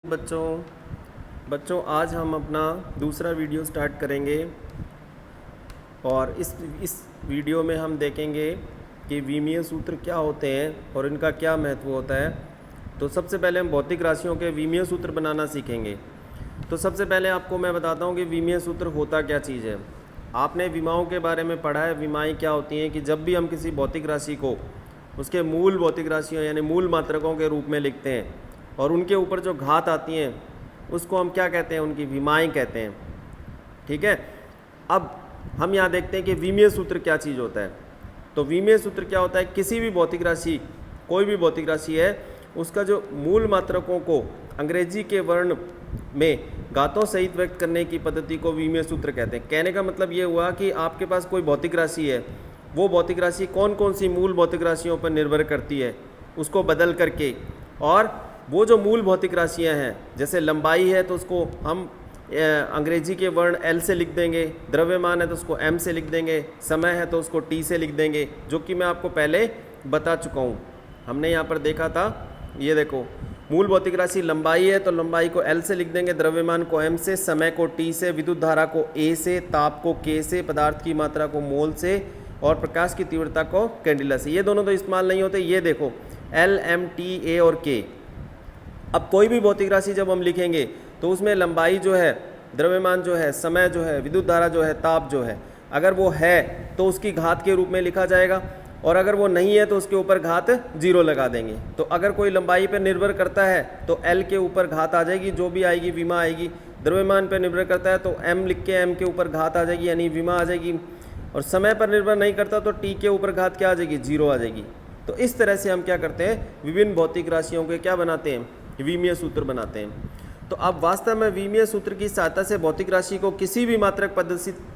बच्चों आज हम अपना दूसरा वीडियो स्टार्ट करेंगे और इस वीडियो में हम देखेंगे कि विमीय सूत्र क्या होते हैं और इनका क्या महत्व होता है। तो सबसे पहले हम भौतिक राशियों के विमीय सूत्र बनाना सीखेंगे। तो सबसे पहले आपको मैं बताता हूँ कि विमीय सूत्र होता क्या चीज़ है। आपने विमाओं के बारे में पढ़ा है। विमाएँ क्या होती हैं कि जब भी हम किसी भौतिक राशि को उसके मूल भौतिक राशियों यानी मूल मात्रकों के रूप में लिखते हैं और उनके ऊपर जो घात आती हैं उसको हम क्या कहते हैं, उनकी विमाएँ कहते हैं। ठीक है, अब हम यहाँ देखते हैं कि विमीय सूत्र क्या चीज़ होता है। तो विमीय सूत्र क्या होता है, किसी भी भौतिक राशि, कोई भी भौतिक राशि है, उसका जो मूल मात्रकों को अंग्रेजी के वर्ण में घातों सहित व्यक्त करने की पद्धति को विमीय सूत्र कहते हैं। कहने का मतलब ये हुआ कि आपके पास कोई भौतिक राशि है, वो भौतिक राशि कौन कौन सी मूल भौतिक राशियों पर निर्भर करती है उसको बदल करके, और वो जो मूल भौतिक राशियां हैं, जैसे लंबाई है तो उसको हम अंग्रेजी के वर्ण L से लिख देंगे, द्रव्यमान है तो उसको M से लिख देंगे, समय है तो उसको T से लिख देंगे, जो कि मैं आपको पहले बता चुका हूँ। हमने यहाँ पर देखा था, ये देखो, मूल भौतिक राशि लंबाई है तो लंबाई को L से लिख देंगे, द्रव्यमान को M से, समय को T से, विद्युत धारा को A से, ताप को K से, पदार्थ की मात्रा को मोल से और प्रकाश की तीव्रता को कैंडिला से। ये दोनों तो इस्तेमाल नहीं होते। ये देखो L, M, T, A और K। अब कोई भी भौतिक राशि जब हम लिखेंगे तो उसमें लंबाई जो है, द्रव्यमान जो है, समय जो है, विद्युत धारा जो है, ताप जो है, अगर वो है तो उसकी घात के रूप में लिखा जाएगा, और अगर वो नहीं है तो उसके ऊपर घात 0 लगा देंगे। तो अगर कोई लंबाई पर निर्भर करता है तो L के ऊपर घात आ जाएगी, जो भी आएगी विमा आएगी। द्रव्यमान पर निर्भर करता है तो M लिख के M के ऊपर घात आ जाएगी, यानी विमा आ जाएगी। और समय पर निर्भर नहीं करता तो T के ऊपर घात क्या आ जाएगी, 0 आ जाएगी। तो इस तरह से हम क्या करते हैं, विभिन्न भौतिक राशियों के क्या बनाते हैं, विमीय सूत्र बनाते हैं। तो अब वास्तव में विमीय सूत्र की सहायता से भौतिक राशि को किसी भी मात्रक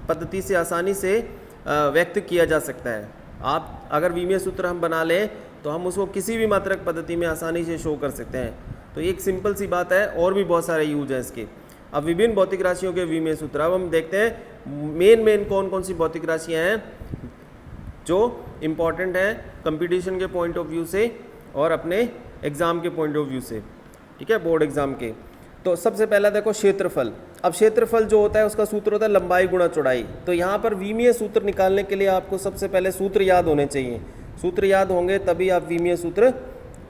पद्धति से आसानी से व्यक्त किया जा सकता है। आप अगर विमीय सूत्र हम बना लें तो हम उसको किसी भी मात्रक पद्धति में आसानी से शो कर सकते हैं। तो ये एक सिंपल सी बात है, और भी बहुत सारे यूज हैं इसके। अब विभिन्न भौतिक राशियों के विमीय सूत्र, अब हम देखते हैं मेन कौन कौन सी भौतिक राशियाँ हैं जो इम्पॉर्टेंट हैं कंपटीशन के पॉइंट ऑफ व्यू से और अपने एग्ज़ाम के पॉइंट ऑफ व्यू से। ठीक है, बोर्ड एग्जाम के। तो सबसे पहला देखो क्षेत्रफल। अब क्षेत्रफल जो होता है उसका सूत्र होता है लंबाई गुणा चौड़ाई। तो यहाँ पर विमीय सूत्र निकालने के लिए आपको सबसे पहले सूत्र याद होने चाहिए। सूत्र याद होंगे तभी आप विमीय सूत्र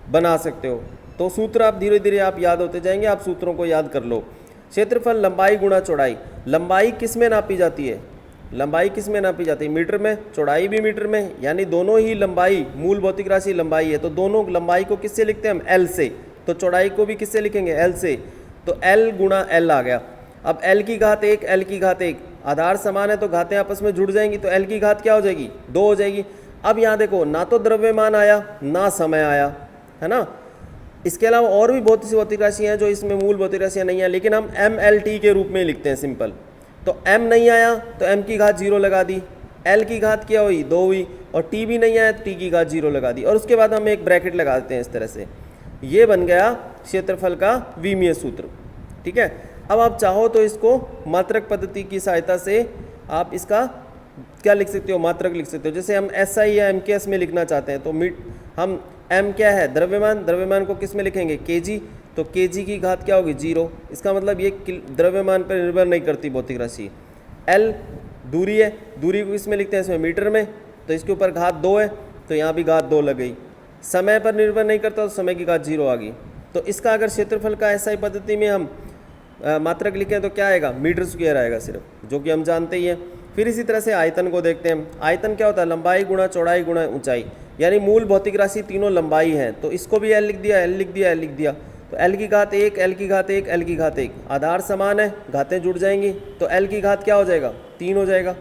बना सकते हो। तो सूत्र आप धीरे धीरे आप याद होते जाएंगे, आप सूत्रों को याद कर लो। क्षेत्रफल लंबाई गुणा चौड़ाई। लंबाई किस में नापी जाती है, लंबाई किस में नापी जाती है, मीटर में, चौड़ाई भी मीटर में, यानी दोनों ही लंबाई, मूल भौतिक राशि लंबाई है तो दोनों लंबाई को किससे लिखते हैं हम, L से। तो चौड़ाई को भी किससे लिखेंगे, L से। तो L गुणा L आ गया। अब L की घात 1, L की घात 1, आधार समान है तो घातें आपस में जुड़ जाएंगी, तो L की घात क्या हो जाएगी, 2 हो जाएगी। अब यहाँ देखो, ना तो द्रव्यमान आया ना समय आया, है ना। इसके अलावा और भी बहुत सी भौतिक राशियाँ हैं जो इसमें मूल भौतिक राशियाँ नहीं है, लेकिन हम MLT के रूप में लिखते हैं, सिंपल। तो M नहीं आया तो M की घात 0 लगा दी, L की घात क्या हुई, 2 हुई, और T भी नहीं आया तो T की घात 0 लगा दी, और उसके बाद हम एक ब्रैकेट लगा देते हैं इस तरह से। ये बन गया क्षेत्रफल का विमीय सूत्र। ठीक है, अब आप चाहो तो इसको मात्रक पद्धति की सहायता से आप इसका क्या लिख सकते हो, मात्रक लिख सकते हो। जैसे हम SI या MKS में लिखना चाहते हैं तो हम M क्या है, द्रव्यमान, द्रव्यमान को किस में लिखेंगे, kg। तो kg की घात क्या होगी, 0। इसका मतलब ये द्रव्यमान पर निर्भर नहीं करती भौतिक राशि। L दूरी है, दूरी को किस में लिखते हैं, इसमें मीटर में, तो इसके ऊपर घात 2 है तो यहाँ भी घात 2 लग गई। समय पर निर्भर नहीं करता तो समय की घात 0 आ गई। तो इसका अगर क्षेत्रफल का SI पद्धति में हम मात्रक लिखें तो क्या आएगा, मीटर स्क्वायर आएगा सिर्फ, जो कि हम जानते ही हैं। फिर इसी तरह से आयतन को देखते हैं। आयतन क्या होता है, लंबाई गुणा चौड़ाई गुणा ऊंचाई, यानी मूल भौतिक राशि तीनों लंबाई है तो इसको भी L लिख दिया, L लिख दिया, L लिख दिया। तो L की घात 1, L की घात 1, L की घात 1, आधार समान है, घातें जुड़ जाएंगी तो L की घात क्या हो जाएगा, 3 हो जाएगा।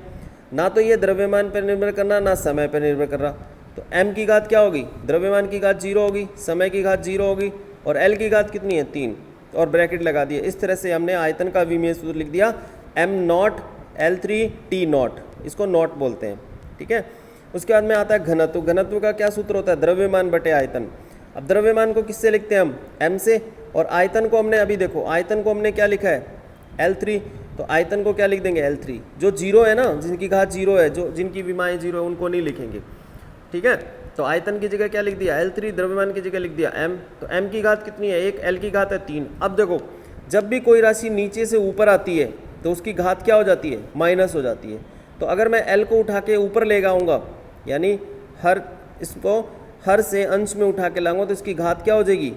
ना तो ये द्रव्यमान पर निर्भर करना ना समय पर निर्भर कर रहा, तो M की घात क्या होगी, द्रव्यमान की घात 0 होगी, समय की घात 0 होगी, और L की घात कितनी है, 3, और ब्रैकेट लगा दिए। इस तरह से हमने आयतन का विमीय सूत्र लिख दिया, M0 L3 T0, इसको नॉट बोलते हैं। ठीक है, उसके बाद में आता है घनत्व। घनत्व का क्या सूत्र होता है, द्रव्यमान बटे आयतन। अब द्रव्यमान को किससे लिखते हैं हम, M से, और आयतन को हमने अभी देखो, आयतन को हमने क्या लिखा है, L3, तो आयतन को क्या लिख देंगे, L3। जो 0 है ना, जिनकी घात 0 है, जो जिनकी विमाएँ 0 है उनको नहीं लिखेंगे। ठीक है, तो आयतन की जगह क्या लिख दिया L3, द्रव्यमान की जगह लिख दिया m। तो m की घात कितनी है 1, L की घात है 3। अब देखो जब भी कोई राशि नीचे से ऊपर आती है तो उसकी घात क्या हो जाती है माइनस हो जाती है। तो अगर मैं L को उठा के ऊपर ले आऊँगा यानी इसको हर से अंश में उठा के लाऊंगा तो इसकी घात क्या हो जाएगी,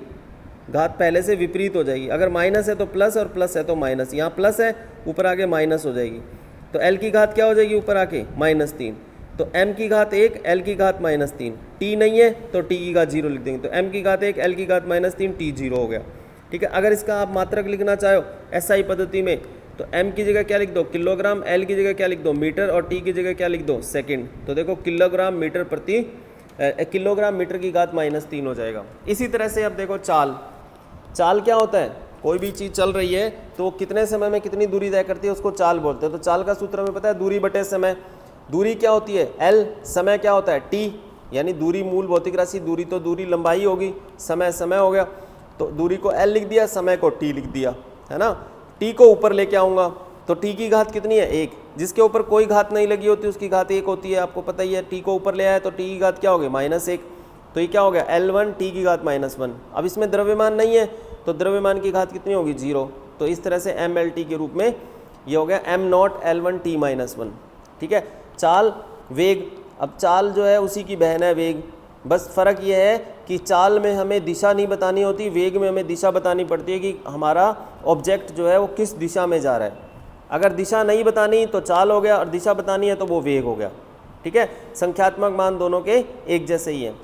घात पहले से विपरीत हो जाएगी। अगर माइनस है तो प्लस और प्लस है तो माइनस, यहाँ प्लस है ऊपर आके माइनस हो जाएगी। तो L की घात क्या हो जाएगी ऊपर आके -3। तो m की घात 1, L की घात -3। t नहीं है तो t की घात 0 लिख देंगे। तो m की घात 1, L की घात -3, t 0 हो गया। ठीक है, अगर इसका आप मात्रक लिखना चाहो SI पद्धति में तो m की जगह क्या लिख दो किलोग्राम, L की जगह क्या लिख दो मीटर और t की जगह क्या लिख दो सेकंड। तो देखो किलोग्राम मीटर की घात -3 हो जाएगा। इसी तरह से अब देखो चाल क्या होता है, कोई भी चीज़ चल रही है तो कितने समय में कितनी दूरी तय करती है उसको चाल बोलते हैं। तो चाल का सूत्र हमें पता है दूरी बटे समय। दूरी क्या होती है L, समय क्या होता है T, यानी दूरी मूल भौतिक राशि, दूरी तो दूरी लंबाई होगी, समय हो गया। तो दूरी को L लिख दिया, समय को T लिख दिया, है ना। T को ऊपर लेके आऊँगा तो T की घात कितनी है 1। जिसके ऊपर कोई घात नहीं लगी होती उसकी घात 1 होती है, आपको पता ही है। T को ऊपर ले आया तो T की घात क्या हो गई -1। तो ये क्या हो गया L1 T की घात -1। अब इसमें द्रव्यमान नहीं है तो द्रव्यमान की घात कितनी होगी 0। तो इस तरह से MLT के रूप में ये हो गया m0 L1 T -1। ठीक है, चाल वेग, अब चाल जो है उसी की बहन है वेग, बस फ़र्क ये है कि चाल में हमें दिशा नहीं बतानी होती, वेग में हमें दिशा बतानी पड़ती है कि हमारा ऑब्जेक्ट जो है वो किस दिशा में जा रहा है। अगर दिशा नहीं बतानी तो चाल हो गया और दिशा बतानी है तो वो वेग हो गया। ठीक है, संख्यात्मक मान दोनों के एक जैसे ही हैं।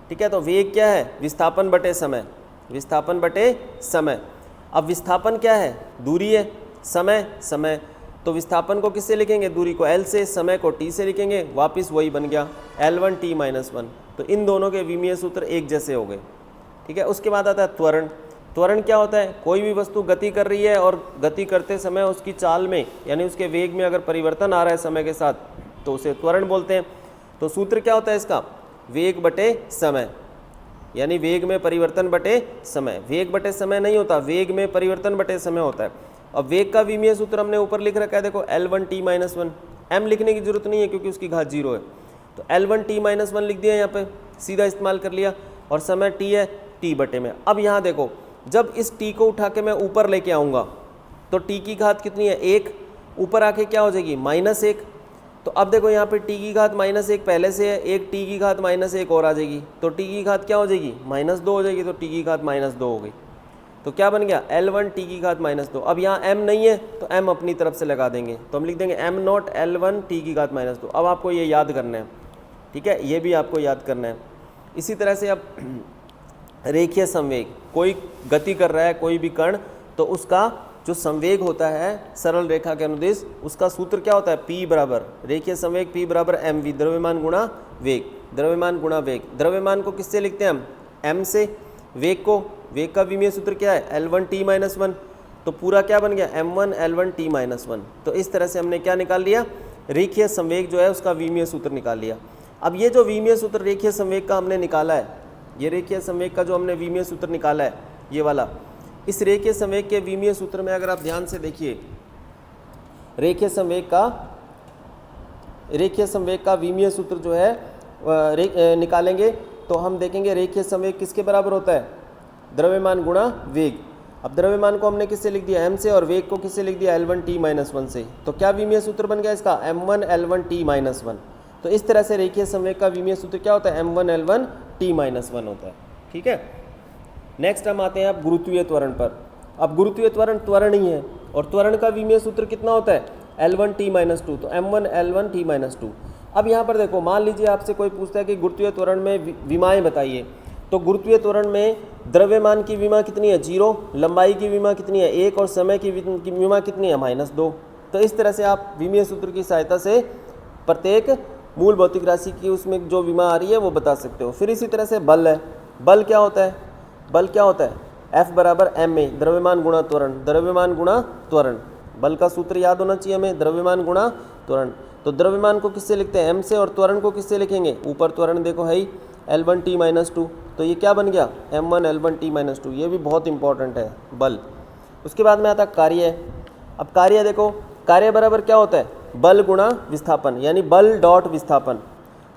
ठीक है, तो वेग क्या है विस्थापन बटे समय, विस्थापन बटे समय। अब विस्थापन क्या है दूरी है, समय तो विस्थापन को किससे लिखेंगे, दूरी को L से, समय को T से लिखेंगे, वापस वही बन गया L1 T -1। तो इन दोनों के विमीय सूत्र एक जैसे हो गए। ठीक है, उसके बाद आता है त्वरण। त्वरण क्या होता है, कोई भी वस्तु गति कर रही है और गति करते समय उसकी चाल में यानी उसके वेग में अगर परिवर्तन आ रहा है समय के साथ तो उसे त्वरण बोलते हैं। तो सूत्र क्या होता है इसका, वेग बटे समय, यानी वेग में परिवर्तन बटे समय। वेग बटे समय नहीं होता, वेग में परिवर्तन बटे समय होता है। अब वेग का विमीय सूत्र हमने ऊपर लिख रखा है, देखो L1 T -1। m लिखने की जरूरत नहीं है क्योंकि उसकी घात 0 है। तो L1 T -1 लिख दिया, यहाँ पे सीधा इस्तेमाल कर लिया। और समय T है T बटे में। अब यहाँ देखो जब इस T को उठा के मैं ऊपर लेके आऊँगा तो T की घात कितनी है 1, ऊपर आके क्या हो जाएगी -1। तो अब देखो यहाँ पे T की घात -1 पहले से है, एक T की घात -1 और आ जाएगी तो T की घात क्या हो जाएगी -2 हो जाएगी। तो T की घात -2 हो गई। तो क्या बन गया L1 T की घात -2। अब यहाँ m नहीं है तो m अपनी तरफ से लगा देंगे, तो हम लिख देंगे m0 L1 T की घात -2। अब आपको ये याद करना है, ठीक है, ये भी आपको याद करना है। इसी तरह से अब रेखीय संवेग, कोई गति कर रहा है कोई भी कण, तो उसका जो संवेग होता है सरल रेखा के अनुदिश, उसका सूत्र क्या होता है P बराबर रेखीय संवेग P बराबर mv, द्रव्यमान गुणा वेग, द्रव्यमान गुणा वेग। द्रव्यमान को किससे लिखते हैं हम m से, वेग को, वेग का विमीय सूत्र क्या है L1 T -1। तो पूरा क्या बन गया m1 L1 T -1। तो इस तरह से हमने क्या निकाल लिया, रेखीय संवेग जो है उसका विमीय सूत्र निकाल लिया। अब ये जो विमीय सूत्र रेखीय संवेग का हमने निकाला है, ये रेखीय संवेग का जो हमने विमीय सूत्र निकाला है ये वाला, इस रेखीय संवेग के विमीय सूत्र में अगर आप ध्यान से देखिए, रेखीय संवेग का विमीय सूत्र जो है निकालेंगे तो हम देखेंगे रेखीय संवेग किसके बराबर होता है, द्रव्यमान गुणा वेग। अब द्रव्यमान को हमने किससे लिख दिया m से और वेग को किससे लिख दिया L1 T -1 से। तो क्या विमीय सूत्र बन गया इसका m1 L1 T -1। तो इस तरह से रेखीय संवेग का विमीय सूत्र क्या होता है m1 L1 T -1 होता है। ठीक है, नेक्स्ट हम आते हैं अब गुरुत्वीय त्वरण पर। अब गुरुत्वीय त्वरण त्वरण ही है और त्वरण का विमीय सूत्र कितना होता है L1 T -2। तो m1 L1 T -2। अब यहाँ पर देखो, मान लीजिए आपसे कोई पूछता है कि गुरुत्वीय त्वरण में विमाएँ बताइए, तो गुरुत्वीय त्वरण में द्रव्यमान की विमा कितनी है 0, लंबाई की विमा कितनी है 1 और समय की विमा कितनी है -2। तो इस तरह से आप विमीय सूत्र की सहायता से प्रत्येक मूल भौतिक राशि की उसमें जो विमा आ रही है वो बता सकते हो। फिर इसी तरह से बल है, बल क्या होता है, बल क्या होता है F बराबर ma, द्रव्यमान गुणा त्वरण, द्रव्यमान गुणा त्वरण। बल का सूत्र याद होना चाहिए हमें, द्रव्यमान गुणा त्वरण। तो द्रव्यमान को किससे लिखते हैं m से और त्वरण को किससे लिखेंगे, ऊपर त्वरण देखो है ही L1 T -2। तो ये क्या बन गया m1 L1 T -2। ये भी बहुत इंपॉर्टेंट है बल। उसके बाद में आता कार्य। अब कार्य देखो, कार्य बराबर क्या होता है बल गुणा विस्थापन, यानी बल डॉट विस्थापन।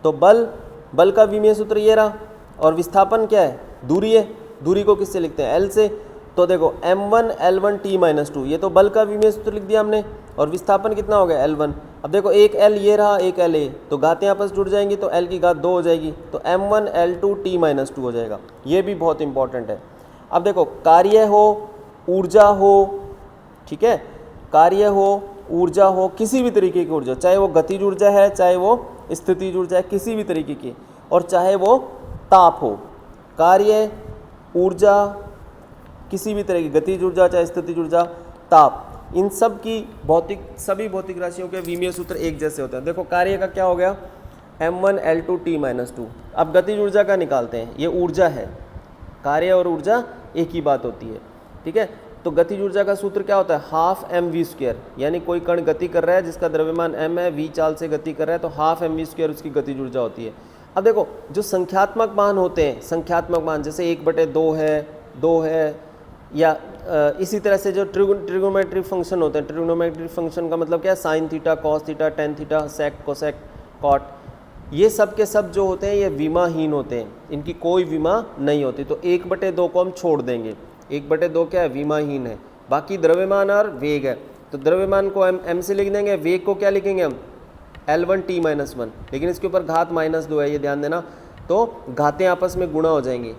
तो बल बल का विमीय सूत्र ये रहा, और विस्थापन क्या है, दूरी है, दूरी को किससे लिखते हैं, L से। तो देखो m1 L1 t-2, ये तो बल का विमीय सूत्र लिख दिया हमने, और विस्थापन कितना हो गया L1। अब देखो एक L ये रहा, एक L ये, तो घातें आपस जुड़ जाएंगी तो L की घात 2 हो जाएगी, तो m1 L2 t-2 हो जाएगा। ये भी बहुत इंपॉर्टेंट है। अब देखो कार्य हो, ऊर्जा हो, ठीक है, कार्य हो, ऊर्जा हो, किसी भी तरीके की ऊर्जा, चाहे वो गतिज ऊर्जा है, चाहे वो स्थितिज ऊर्जा है, किसी भी तरीके की, और चाहे वो ताप हो, कार्य, ऊर्जा, किसी भी तरह की गतिज ऊर्जा, चाहे स्थितिज ऊर्जा, ताप, इन सब की सभी भौतिक राशियों के विमीय सूत्र एक जैसे होते हैं। देखो कार्य का क्या हो गया, m1 L2 t-2। अब गतिज ऊर्जा का निकालते हैं, ये ऊर्जा है, कार्य और ऊर्जा एक ही बात होती है, ठीक है। तो गतिज ऊर्जा का सूत्र क्या होता है, हाफ mv², यानी कोई कण गति कर रहा है जिसका द्रव्यमान m है, v चाल से गति कर रहा है, तो हाफ mv² उसकी गतिज ऊर्जा होती है। अब देखो जो संख्यात्मक मान होते हैं, संख्यात्मक मान जैसे 1/2 है, 2 है, या इसी तरह से जो ट्रिगोनोमेट्रिक फंक्शन होते हैं, ट्रिगोनोमेट्रिक फंक्शन का मतलब क्या है, sine theta, cos theta, tan theta, sec, cosec, cot, ये सब के सब जो होते हैं ये विमाहीन होते हैं, इनकी कोई विमा नहीं होती। तो 1/2 को हम छोड़ देंगे, 1/2 क्या है, विमाहीन है, बाकी द्रव्यमान और वेग है। तो द्रव्यमान को m से लिख देंगे, वेग को क्या लिखेंगे हम, L1 t-1, लेकिन इसके ऊपर घात -2 है, ये ध्यान देना, तो घातें आपस में गुणा हो जाएंगी,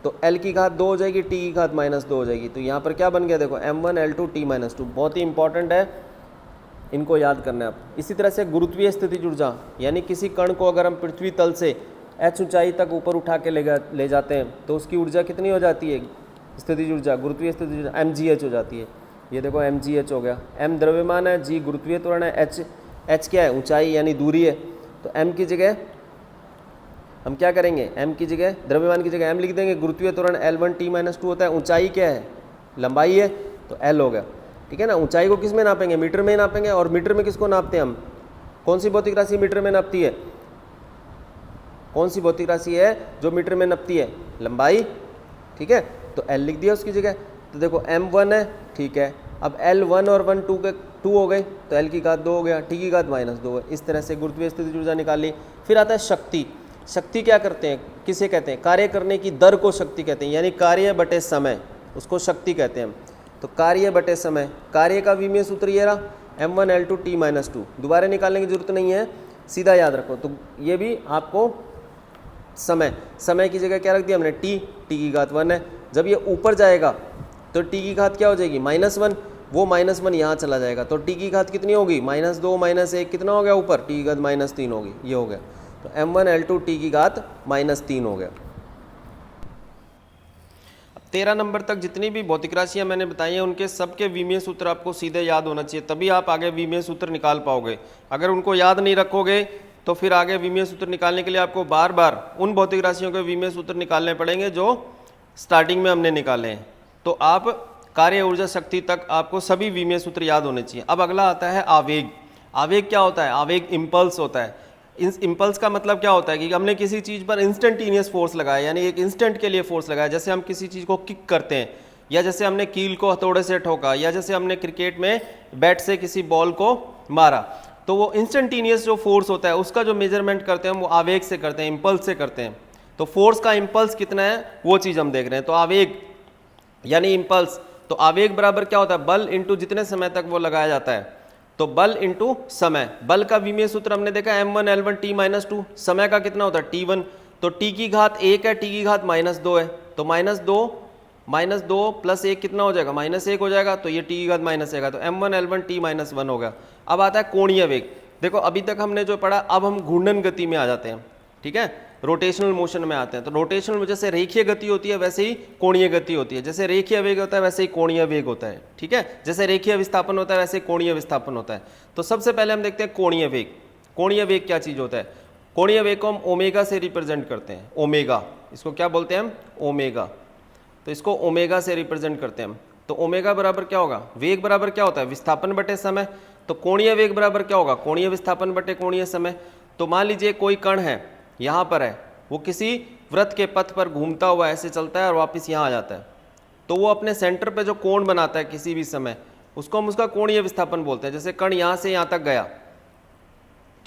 तो L की घात 2 हो जाएगी, T की घात -2 हो जाएगी, तो यहाँ पर क्या बन गया, देखो m1 L2 t-2, बहुत ही इंपॉर्टेंट है, इनको याद करना है आप। इसी तरह से गुरुत्वीय स्थितिज ऊर्जा, यानी किसी कण को अगर हम पृथ्वी तल से h ऊंचाई तक ऊपर उठा के ले जाते हैं तो उसकी ऊर्जा कितनी हो जाती है, स्थितिज ऊर्जा, गुरुत्वीय स्थितिज ऊर्जा mgh हो जाती है। ये देखो mgh हो गया, m द्रव्यमान है, g गुरुत्वीय त्वरण है, h क्या है, ऊंचाई यानी दूरी है। तो m की जगह हम क्या करेंगे, m की जगह, द्रव्यमान की जगह m लिख देंगे, गुरुत्वीय त्वरण L1 t-2 होता है, ऊंचाई क्या है, लंबाई है, तो L हो गया, ठीक है ना। ऊंचाई को किस में नापेंगे, मीटर में ही नापेंगे, और मीटर में किसको नापते हैं हम, कौन सी भौतिक राशि मीटर में नापती है, कौन सी भौतिक राशि है जो मीटर में नापती है, लंबाई, ठीक है, तो L लिख दिया उसकी जगह। तो देखो m1 है, ठीक है, अब L1 और 1 2 हो गए, तो L की घात 2 हो गया, T की घात -2 है। इस तरह से गुरुत्वीय स्थितिज ऊर्जा निकाल ली। फिर आता है शक्ति। शक्ति क्या करते हैं, किसे कहते हैं, कार्य करने की दर को शक्ति कहते हैं, यानी कार्य बटे समय, उसको शक्ति कहते हैं। तो कार्य बटे समय, कार्य का विमीय सूत्र ये रहा, m1 L2 t-2, दोबारा निकालने की जरूरत नहीं है, सीधा याद रखो। तो ये भी आपको समय की जगह क्या रख दिया हमने, t की घात 1 है। जब ये ऊपर जाएगा तो t की घात क्या हो जाएगी, -1, वो -1 यहाँ चला जाएगा, तो t की घात कितनी होगी, -2 -1, कितना हो गया ऊपर, t की घात -3 होगी, ये हो गया। तो m1 L2 t की घात -3 हो गया। 13 नंबर तक जितनी भी भौतिक राशियां मैंने बताई हैं उनके सबके विमीय सूत्र आपको सीधे याद होना चाहिए, तभी आप आगे विमीय सूत्र निकाल पाओगे। अगर उनको याद नहीं रखोगे तो फिर आगे विमीय सूत्र निकालने के लिए आपको बार बार उन भौतिक राशियों के विमीय सूत्र निकालने पड़ेंगे जो स्टार्टिंग में हमने निकाले हैं। तो आप कार्य, ऊर्जा, शक्ति तक आपको सभी विमीय सूत्र याद होने चाहिए। अब अगला आता है आवेग। आवेग क्या होता है, आवेग इम्पल्स होता है। इम्पल्स का मतलब क्या होता है कि हमने किसी चीज़ पर इंस्टेंटेनियस फोर्स लगाया, यानी एक इंस्टेंट के लिए फोर्स लगाया। जैसे हम किसी चीज़ को किक करते हैं, या जैसे हमने कील को हथौड़े से ठोका, या जैसे हमने क्रिकेट में बैट से किसी बॉल को मारा, तो वो इंस्टेंटेनियस जो फोर्स होता है उसका जो मेजरमेंट करते हैं हम वो आवेग से करते हैं, इम्पल्स से करते हैं। तो फोर्स का इम्पल्स कितना है वो चीज़ हम देख रहे हैं। तो आवेग यानी इम्पल्स, तो आवेग बराबर क्या होता है, बल इंटू जितने समय तक वो लगाया जाता है, तो बल इंटू समय। बल का विमीय सूत्र हमने देखा m1 L1 t-2, समय का कितना होता है t1, तो t की घात 1 है, t की घात -2 है, तो -2 प्लस 1 कितना हो जाएगा, -1 हो जाएगा, तो ये t की घात -1 है, तो m1 L1 t-1 हो गया। अब आता है कोणीय वेग। देखो अभी तक हमने जो पढ़ा, अब हम घूर्णन गति में आ जाते हैं, ठीक है, रोटेशनल मोशन में आते हैं। तो रोटेशनल, जैसे रेखीय गति होती है वैसे ही कोणीय गति होती है, जैसे रेखीय वेग होता है वैसे ही कोणीय वेग होता है, ठीक है, जैसे रेखीय विस्थापन होता है वैसे ही कोणीय विस्थापन होता है। तो सबसे पहले हम देखते हैं कोणीय वेग। कोणीय वेग क्या चीज होता है, कोणीय वेग को हम ओमेगा से रिप्रेजेंट करते हैं, ओमेगा, इसको क्या बोलते हैं हम, ओमेगा। तो इसको ओमेगा से रिप्रेजेंट करते हैं हम। तो ओमेगा बराबर क्या होगा, वेग बराबर क्या होता है, विस्थापन बटे समय। तो कोणीय वेग बराबर क्या होगा, कोणीय विस्थापन बटे कोणीय समय। तो मान लीजिए कोई कण है, यहाँ पर है, वो किसी वृत्त के पथ पर घूमता हुआ ऐसे चलता है और वापस यहाँ आ जाता है, तो वो अपने सेंटर पे जो कोण बनाता है किसी भी समय, उसको हम उसका कोणीय विस्थापन बोलते हैं। जैसे कण यहाँ से यहाँ तक गया,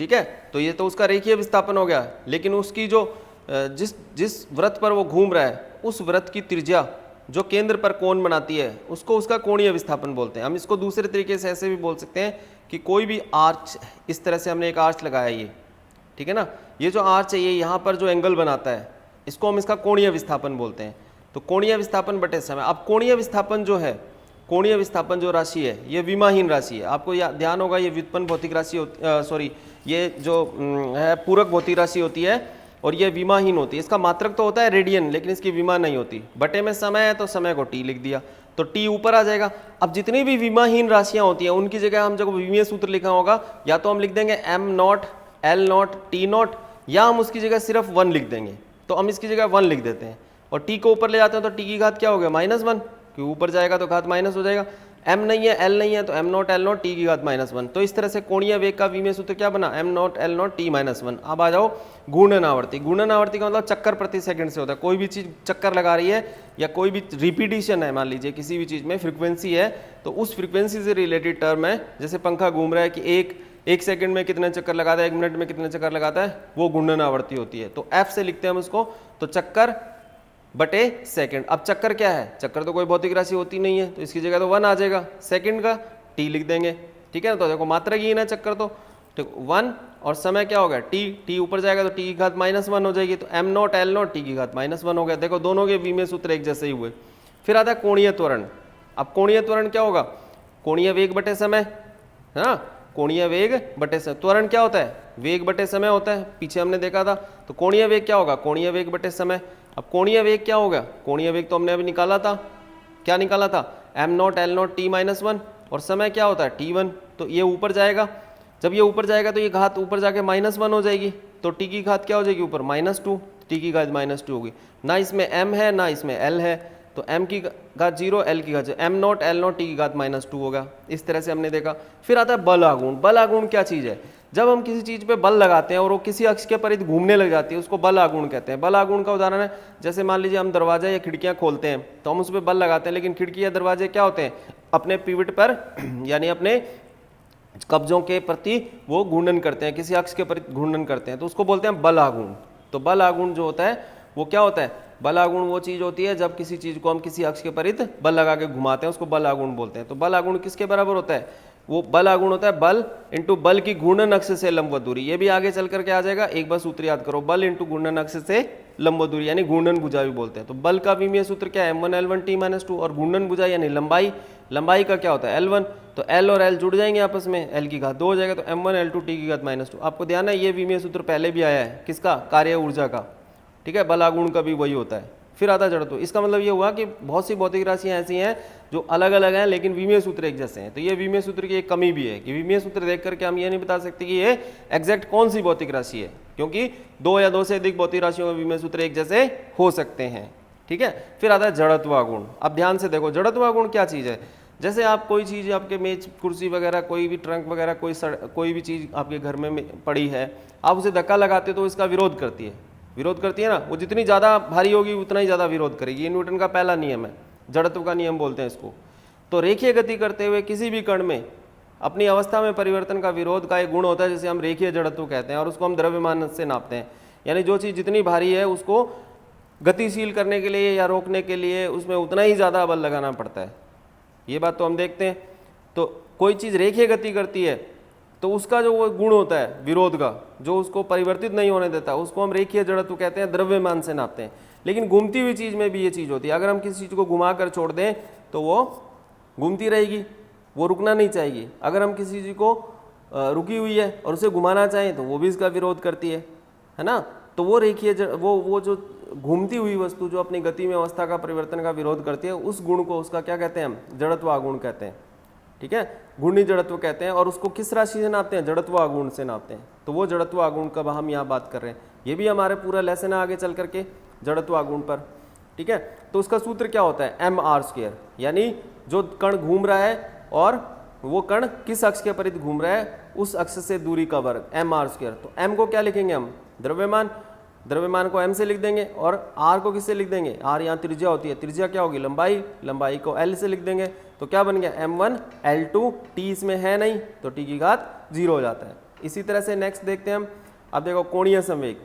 ठीक है। तो ये तो उसका रेखीय विस्थापन हो गया, लेकिन उसकी जो जिस वृत्त पर वो घूम रहा है उस वृत्त की त्रिज्या जो केंद्र पर कोण बनाती है उसको उसका कोणीय विस्थापन बोलते हैं। हम इसको दूसरे तरीके से ऐसे भी बोल सकते हैं कि कोई भी आर्च, इस तरह से हमने एक आर्च लगाया ये, ठीक है ना, ये जो आर्च है ये यहाँ पर जो एंगल बनाता है इसको हम इसका कोणीय विस्थापन बोलते हैं। तो कोणीय विस्थापन बटे समय। अब कोणीय विस्थापन जो है, कोणीय विस्थापन जो राशि है ये विमाहीन राशि है। आपको ध्यान होगा ये व्युत्पन्न भौतिक राशि सॉरी ये जो है पूरक भौतिक राशि होती है और ये विमाहीन होती है। इसका मात्रक तो होता है रेडियन, लेकिन इसकी विमा नहीं होती। बटे में समय है तो समय को टी लिख दिया तो टी ऊपर आ जाएगा। अब जितनी भी विमाहीन राशियां होती हैं उनकी जगह हम जब विमीय सूत्र लिखा होगा या तो हम लिख देंगे am naught L not T not, या हम उसकी जगह सिर्फ 1 लिख देंगे। तो हम इसकी जगह 1 लिख देते हैं और टी को ऊपर ले जाते हैं तो टी की घात क्या हो गया -1, क्योंकि ऊपर जाएगा तो घात माइनस हो जाएगा। एम नहीं है एल नहीं है तो am naught L not T की घात -1। तो इस तरह से कोणीय वेग का विमीय सूत्र क्या बना, am naught L not T -1। अब आ जाओ घूर्णन आवर्ती। घूर्णन आवर्ती का मतलब चक्कर प्रति सेकंड से होता है। कोई भी चीज़ चक्कर लगा रही है या कोई भी रिपीटिशन है, मान लीजिए किसी भी चीज़ में फ्रीक्वेंसी है तो उस फ्रीक्वेंसी से रिलेटेड टर्म है। जैसे पंखा घूम रहा है कि एक सेकंड में कितने चक्कर लगाता है, 1 मिनट में कितने चक्कर लगाता है, वो घूर्णन आवर्ती होती है। तो एफ से लिखते हैं हम उसको, तो चक्कर बटे सेकंड। अब चक्कर क्या है, चक्कर तो कोई भौतिक राशि होती नहीं है तो इसकी जगह तो 1 आ जाएगा, सेकंड का टी लिख देंगे, ठीक है ना। तो देखो मात्रक ही ना चक्कर तो ठीक 1 और समय क्या हो गया टी ऊपर जाएगा तो टी की घात -1 हो जाएगी। तो am naught L not T की घात -1 हो गया। देखो दोनों के विमीय सूत्र एक जैसे ही हुए। फिर आता है कोणीय त्वरण। अब कोणीय त्वरण क्या होगा, कोणीय वेग बटे समय है ना, कोणीय वेग बटे समय। त्वरण क्या होता है, वेग बटे समय होता है, पीछे हमने देखा था। तो कोणीय वेग क्या होगा, कोणीय वेग बटे समय। अब कोणीय वेग क्या होगा, कोणीय वेग तो हमने अभी निकाला था, क्या निकाला था, am naught L not T -1 और समय क्या होता है t1। तो ये ऊपर जाएगा, जब ये ऊपर जाएगा तो ये घात ऊपर जाके -1 हो जाएगी। तो टी की घात क्या हो जाएगी ऊपर -2, टी की घात -2 होगी। ना इसमें m है ना इसमें l है, तो m की घात 0 l की घात 0, am naught L not T की घात -2 होगा। इस तरह से हमने देखा। फिर आता है बल आघूर्ण। बल आघूर्ण क्या चीज़ है, जब हम किसी चीज़ पे बल लगाते हैं और वो किसी अक्ष के परिधि घूमने लग जाती है उसको बल आघूर्ण कहते हैं। बल आघूर्ण का उदाहरण है जैसे मान लीजिए हम दरवाजा या खिड़कियां खोलते हैं तो हम उस पर बल लगाते हैं, लेकिन खिड़की या दरवाजे क्या होते हैं अपने पिवट पर यानी अपने कब्जों के प्रति वो घूर्णन करते हैं, किसी अक्ष के प्रति घूर्णन करते हैं, तो उसको बोलते हैं बल आघूर्ण। तो बल आघूर्ण जो होता है वो क्या होता है, बल आघूर्ण वो चीज़ होती है जब किसी चीज़ को हम किसी अक्ष के परिधि बल लगा के घुमाते हैं, उसको बल आघूर्ण बोलते हैं। तो बल आघूर्ण किसके बराबर होता है, वो बल आघूर्ण होता है बल इंटू बल की घूर्णन अक्ष से लंबवत दूरी। ये भी आगे चल करके आ जाएगा, एक बार सूत्र याद करो, बल इंटू घूर्णन अक्ष से लंबवत दूरी यानी घूर्णन भुजा भी बोलते हैं। तो बल का विमीय सूत्र क्या है, m1 l1 t -2 और घूर्णन भुजा यानी लंबाई का क्या होता है l1। तो l और l जुड़ जाएंगे आपस में, l की घात 2 हो जाएगा, तो m1 l2 t की घात -2। आपको ध्यान है ये विमीय सूत्र पहले भी आया है, किसका, कार्य ऊर्जा का, ठीक है। बल आघूर्ण का भी वही होता है। फिर आता जड़त्व। इसका मतलब ये हुआ कि बहुत सी भौतिक राशियां ऐसी हैं जो अलग अलग हैं लेकिन विमीय सूत्र एक जैसे हैं। तो ये विमीय सूत्र की एक कमी भी है कि विमीय सूत्र देख करके हम ये नहीं बता सकते कि ये एग्जैक्ट कौन सी भौतिक राशि है, क्योंकि 2 या 2 से अधिक भौतिक राशियों में विमीय सूत्र एक जैसे हो सकते हैं, ठीक है। फिर आता है जड़त्वागुण। अब ध्यान से देखो जड़त्वागुण क्या चीज़ है। जैसे आप कोई चीज़ आपके मेज कुर्सी वगैरह कोई भी ट्रंक वगैरह कोई भी चीज़ आपके घर में पड़ी है, आप उसे धक्का लगाते हो तो इसका विरोध करती है ना, वो जितनी ज़्यादा भारी होगी उतना ही ज़्यादा विरोध करेगी। ये न्यूटन का पहला नियम है, जड़त्व का नियम बोलते हैं इसको। तो रेखीय गति करते हुए किसी भी कण में अपनी अवस्था में परिवर्तन का विरोध का एक गुण होता है जिसे हम रेखीय जड़त्व कहते हैं, और उसको हम द्रव्यमान से नापते हैं। यानी जो चीज़ जितनी भारी है उसको गतिशील करने के लिए या रोकने के लिए उसमें उतना ही ज़्यादा बल लगाना पड़ता है। ये बात तो हम देखते हैं। तो कोई चीज़ रेखीय गति करती है तो उसका जो वो गुण होता है विरोध का, जो उसको परिवर्तित नहीं होने देता, उसको हम रेखीय जड़त्व कहते हैं, द्रव्यमान से नापते हैं। लेकिन घूमती हुई चीज़ में भी ये चीज़ होती है। अगर हम किसी चीज़ को घुमा कर छोड़ दें तो वो घूमती रहेगी, वो रुकना नहीं चाहेगी। अगर हम किसी चीज़ को रुकी हुई है और उसे घुमाना चाहें तो वो भी इसका विरोध करती है ना। तो वो रेखीय वो जो घूमती हुई वस्तु जो अपनी गति में अवस्था का परिवर्तन का विरोध करती है, उस गुण को उसका क्या कहते हैं हम, जड़त्वागुण कहते हैं, ठीक है, घूर्णी जड़त्व कहते हैं। और उसको किस राशि से नापते हैं, जड़त्वागुण से नापते हैं। तो वो जड़त्वागुण का हम यहाँ बात कर रहे हैं। ये भी हमारे पूरा लेसन है आगे चल करके जड़त्वागुण पर, ठीक है। तो उसका सूत्र क्या होता है, mr², यानी जो कण घूम रहा है और वो कण किस अक्ष के परिधि घूम रहा है उस अक्ष से दूरी का वर्ग, mr²। तो m को क्या लिखेंगे हम, द्रव्यमान को m से लिख देंगे, और r को किससे लिख देंगे, r यहाँ त्रिज्या होती है, त्रिज्या क्या होगी, लंबाई को l से लिख देंगे। तो क्या बन गया m1 l2 t इसमें है नहीं तो t की घात 0 हो जाता है। इसी तरह से नेक्स्ट देखते हैं हम। अब देखो कोणीय संवेग,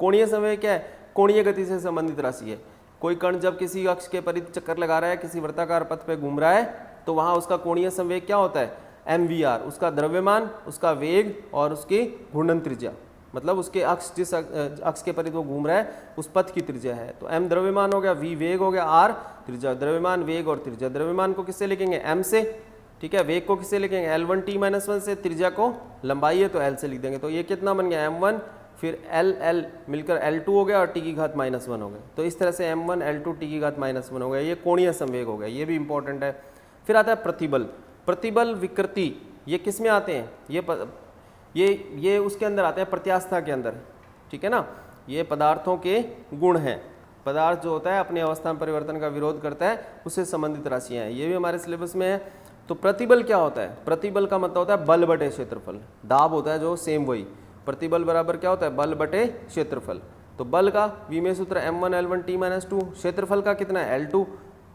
कोणीय संवेग क्या है? कोणीय गति से संबंधित राशि है। कोई कण जब किसी अक्ष के परिधि चक्कर लगा रहा है, किसी वृत्ताकार पथ पे घूम रहा है, तो वहां उसका कोणीय संवेग क्या होता है? mvr, उसका द्रव्यमान, उसका वेग और उसकी घूर्णन त्रिज्या, मतलब उसके अक्ष, जिस अक्ष के परिधि वो घूम रहा है उस पथ की त्रिज्या है। तो m द्रव्यमान हो गया, v वेग हो गया, r त्रिज्या। द्रव्यमान, वेग और त्रिज्या। द्रव्यमान को किससे लिखेंगे? m से, ठीक है। वेग को किससे लिखेंगे? L1 t-1 से। त्रिज्या को लंबाई है तो L से लिख देंगे। तो ये कितना बन गया? m1, फिर L मिलकर L2 हो गया और t की घात -1 हो गया। तो इस तरह से m1 L2 t की घात -1 हो गया। ये कोणीय संवेग हो गया, ये भी इंपॉर्टेंट है। फिर आता है प्रतिबल। प्रतिबल, विकृति, ये किस में आते हैं? ये उसके अंदर आते हैं, प्रत्यास्था के अंदर, ठीक है ना। ये पदार्थों के गुण हैं। पदार्थ जो होता है अपनी अवस्था में परिवर्तन का विरोध करता है, उससे संबंधित राशियां हैं। ये भी हमारे सिलेबस में है। तो प्रतिबल क्या होता है? प्रतिबल का मतलब होता है बल बटे क्षेत्रफल। दाब होता है जो, सेम वही। प्रतिबल बराबर क्या होता है? बल बटे क्षेत्रफल। तो बल का विमीय सूत्र m1 L1 t-2, क्षेत्रफल का कितना है? L2।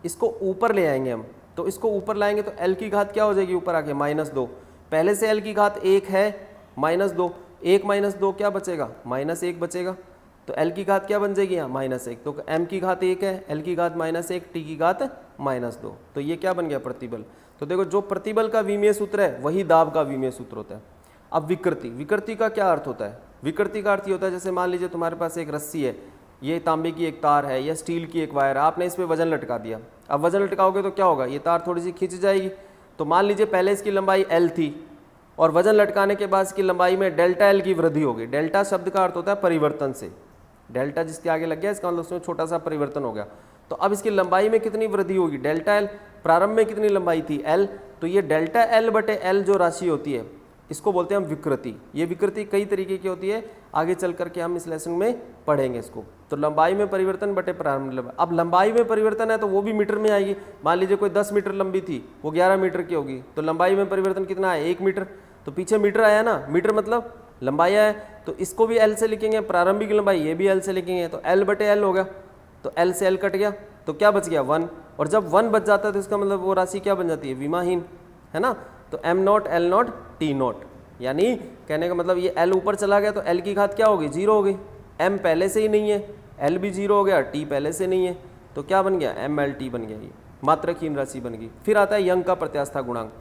इसको ऊपर ले आएंगे हम, तो इसको ऊपर लाएंगे तो L की घात क्या हो जाएगी ऊपर आके? -2। पहले से L की घात 1 है, -2, 1 - 2 क्या बचेगा? -1 बचेगा। तो L की घात क्या बन जाएगी यहाँ? -1। तो m की घात 1 है, L की घात -1, t की घात -2। तो ये क्या बन गया? प्रतिबल। तो देखो, जो प्रतिबल का विमीय सूत्र है वही दाब का विमीय सूत्र होता है। अब विकृति, विकृति का क्या अर्थ होता है? विकृति का अर्थ ये होता है, जैसे मान लीजिए तुम्हारे पास एक रस्सी है, ये तांबे की एक तार है या स्टील की एक वायर है, आपने इस पर वजन लटका दिया। अब वजन लटकाओगे तो क्या होगा? ये तार थोड़ी सी खिंच जाएगी। तो मान लीजिए पहले इसकी लंबाई L थी और वजन लटकाने के बाद इसकी लंबाई में डेल्टा L की वृद्धि होगी। डेल्टा शब्द का अर्थ होता है परिवर्तन से। डेल्टा जिसके आगे लग गया इसका मतलब उसमें छोटा सा परिवर्तन हो गया। तो अब इसकी लंबाई में कितनी वृद्धि होगी? Delta L। प्रारंभ में कितनी लंबाई थी? L। तो ये डेल्टा L बटे L जो राशि होती है, इसको बोलते हैं हम विकृति। ये विकृति कई तरीके की होती है, आगे चल करके हम इस लेसन में पढ़ेंगे इसको। तो लंबाई में परिवर्तन बटे प्रारंभ लंबाई। अब लंबाई में परिवर्तन है तो वो भी मीटर में आएगी। मान लीजिए कोई 10 मीटर लंबी थी, वो 11 मीटर की होगी, तो लंबाई में परिवर्तन कितना है? 1 मीटर। तो पीछे मीटर आया ना, मीटर मतलब लंबाई है, तो इसको भी L से लिखेंगे। प्रारंभिक लंबाई ये भी L से लिखेंगे, तो L बटे L हो गया। तो L से L कट गया, तो क्या बच गया? 1। और जब 1 बच जाता है तो इसका मतलब वो राशि क्या बन जाती है? विमाहीन, है ना। तो m0 L0 t0, यानी कहने का मतलब ये L ऊपर चला गया तो L की घात क्या होगी? 0 हो गई। m पहले से ही नहीं है, L भी 0 हो गया, t पहले से नहीं है, तो क्या बन गया? mLt बन गया। ये मात्रकहीन राशि बन गई। फिर आता है यंग का प्रत्यास्था गुणांक।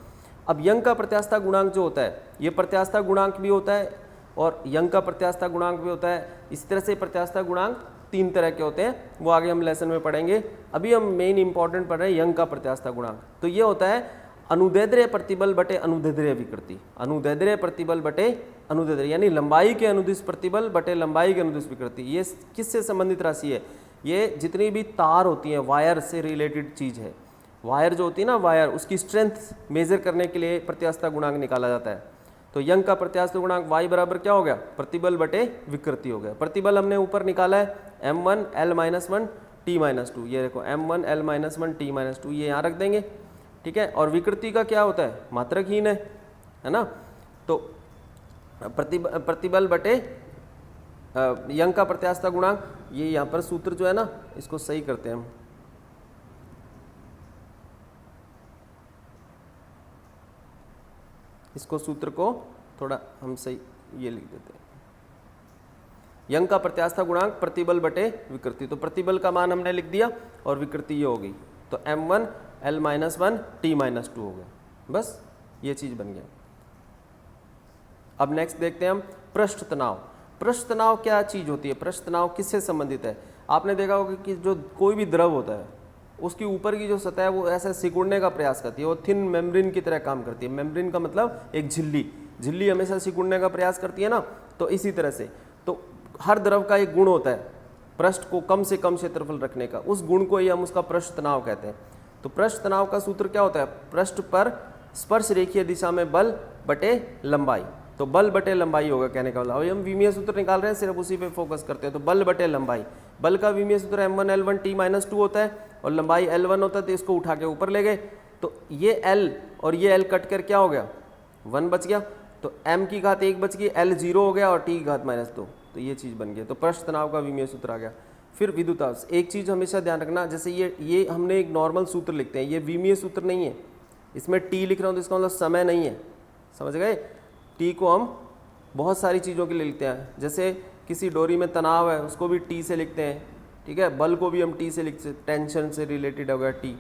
अब यंग का प्रत्यास्था गुणांक जो होता है, ये प्रत्यास्था गुणांक भी होता है और यंग का प्रत्यास्था गुणांक भी होता है। इस तरह से प्रत्यास्था गुणांक 3 तरह के होते हैं, वो आगे हम लेसन में पढ़ेंगे। अभी हम मेन इंपॉर्टेंट पढ़ रहे हैं यंग का प्रत्यास्था गुणांक। तो ये होता है अनुदैर्ध्य प्रतिबल बटे अनुदैर्ध्य विकृति। अनुदैर्ध्य प्रतिबल बटे अनुदैर्ध्य, यानी लंबाई के अनुदिश प्रतिबल बटे लंबाई के अनुदिश विकृति। ये किससे संबंधित राशि है? ये जितनी भी तार होती हैं, वायर से रिलेटेड चीज़ है। वायर जो होती है ना, वायर, उसकी स्ट्रेंथ मेजर करने के लिए प्रत्यास्था गुणांक निकाला जाता है। तो यंग का प्रत्यास्था गुणांक y बराबर क्या हो गया? प्रतिबल बटे विकृति हो गया। प्रतिबल हमने ऊपर निकाला है m1 L-1 t-2। ये देखो m1 L-1 t-2, ये यहाँ रख देंगे, ठीक है। और विकृति का क्या होता है? मात्रकहीन है ना। तो प्रतिबल बटे यंग का प्रत्यास्था गुणांक, ये यहाँ पर सूत्र जो है ना, इसको सही करते हैं हम। इसको सूत्र को थोड़ा हम सही ये लिख देते हैं। यंग का प्रत्यास्था गुणांक प्रतिबल बटे विकृति। तो प्रतिबल का मान हमने लिख दिया और विकृति ये हो गई। तो m1 L-1 t-2 हो गया। बस ये चीज़ बन गया। अब नेक्स्ट देखते हैं हम पृष्ठ तनाव। पृष्ठ तनाव क्या चीज़ होती है? पृष्ठ तनाव किससे संबंधित है? आपने देखा होगा कि जो कोई भी द्रव होता है उसकी ऊपर की जो सतह है वो ऐसे सिकुड़ने का प्रयास करती है, वो थिन मेम्ब्रेन की तरह काम करती है। मेम्ब्रेन का मतलब एक झिल्ली हमेशा सिकुड़ने का प्रयास करती है ना, तो इसी तरह से तो हर द्रव का एक गुण होता है पृष्ठ को कम से कम क्षेत्रफल रखने का। उस गुण को ही हम उसका पृष्ठ तनाव कहते हैं। तो पृष्ठ तनाव का सूत्र क्या होता है? पृष्ठ पर स्पर्श रेखीय दिशा में बल बटे लंबाई। तो बल बटे लंबाई होगा कहने का मतलब। अभी हम विमीय सूत्र निकाल रहे हैं, सिर्फ उसी पे फोकस करते हैं। तो बल बटे लंबाई, बल का विमीय सूत्र m1 L1 t-2 होता है और लंबाई L1 होता है, तो इसको उठा के ऊपर ले गए। तो ये L और ये L कट कर क्या हो गया? 1 बच गया। तो m की घात 1 बच गई, L 0 हो गया और t की घात -2। तो ये चीज़ बन गई। तो पृष्ठ तनाव का विमीय सूत्र आ गया। फिर विद्युतावेश, एक चीज़ हमेशा ध्यान रखना, जैसे ये हमने एक नॉर्मल सूत्र लिखते हैं, ये विमीय सूत्र नहीं है। इसमें t लिख रहा हूँ तो इसका मतलब समय नहीं है, समझ गए? t को हम बहुत सारी चीज़ों के लिए लिखते हैं, जैसे किसी डोरी में तनाव है उसको भी टी से लिखते हैं, ठीक है। बल को भी हम टी से लिखते हैं, टेंशन से रिलेटेड हो गया टी,